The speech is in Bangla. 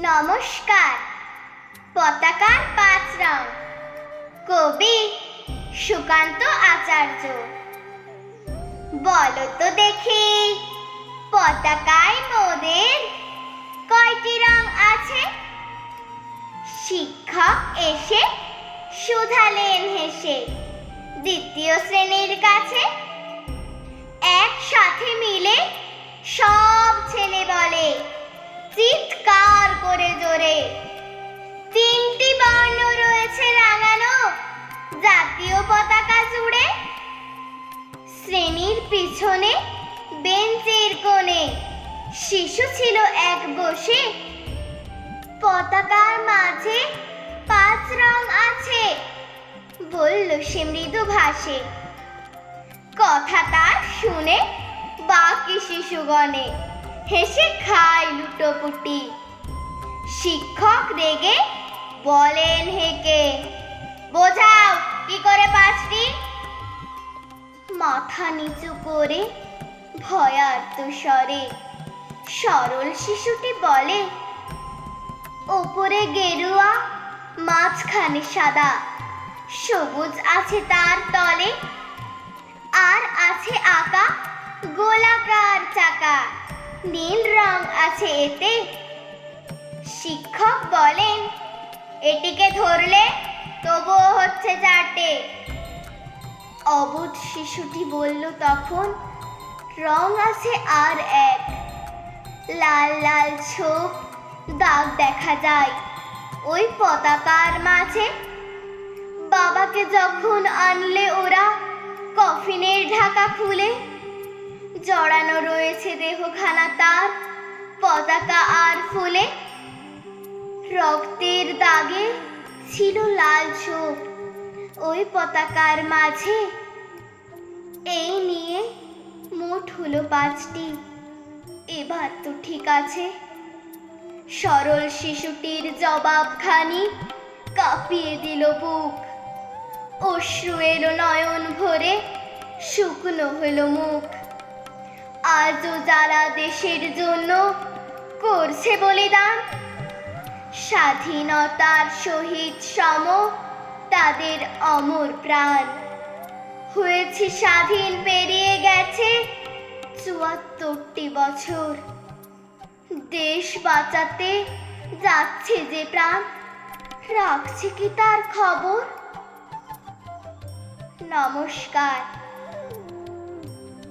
নমস্কার। পতাকার 5 রং। কবি সুকান্ত আচার্য। বলো তো দেখি, পতাকায় মোদের কয়টি রং আছে? শিক্ষক এসে শুধালেন হেসে দ্বিতীয় শ্রেণীর কাছে। একসাথে মিলে সব ছেলে বলে চিৎকার করে জোরে, 3টি বর্ণ রয়েছে রাঙানো জাতীয় পতাকা জুড়ে। শ্রেণীর পিছনে বেঞ্চের কোণে শিশু ছিল এক বসে। পতাকার মাঝে 5 রং আছে, বলল সে মৃদু ভাষে। কথা তার শুনে বাকি শিশুগণে হেসে খায় লুটোপুটি। শিক্ষক রেগে বলেন হেকে, বোঝাও কি করে 5টি? মাথা নিচু করে ভয়ার্ত স্বরে সরল শিশুটি বলে, ওপরে গেরুয়া, মাঝখানে সাদা, সবুজ আছে তার তলে, আর আছে আঁকা গোলাকার চাকা, নীল রং আছে এতে। শিক্ষক বলেন, এটিকে ধরলে তবুও হচ্ছে 4টে। অবুঝ শিশুটি বলল তখন, রং আছে আর এক, লাল লাল ছোপ দাগ দেখা যায় ওই পতাকার মাঝে। বাবাকে যখন আনলে ওরা কফিনের ঢাকা খুলে, জড়ানো রয়েছে দেহখানা তার পতাকা আর ফুলে। রক্তের দাগে ছিল লাল ছোপ ওই পতাকার মাঝে। এই নিয়ে মোট হলো 5টি, এবার তো ঠিক আছে। সরল শিশুটির জবাবখানি কাঁপিয়ে দিল বুক। অশ্রু এলো নয়ন ভরে, শুকনো হলো মুখ। আজও যারা দেশের জন্য করছে বলিদান, স্বাধীনতার শহীদ সম তাদের অমর প্রাণ। হয়েছে স্বাধীন, পেরিয়ে গেছে 74টি বছর। দেশ বাঁচাতে যাচ্ছে যে প্রাণ, রাখছে কি তার খবর? নমস্কার।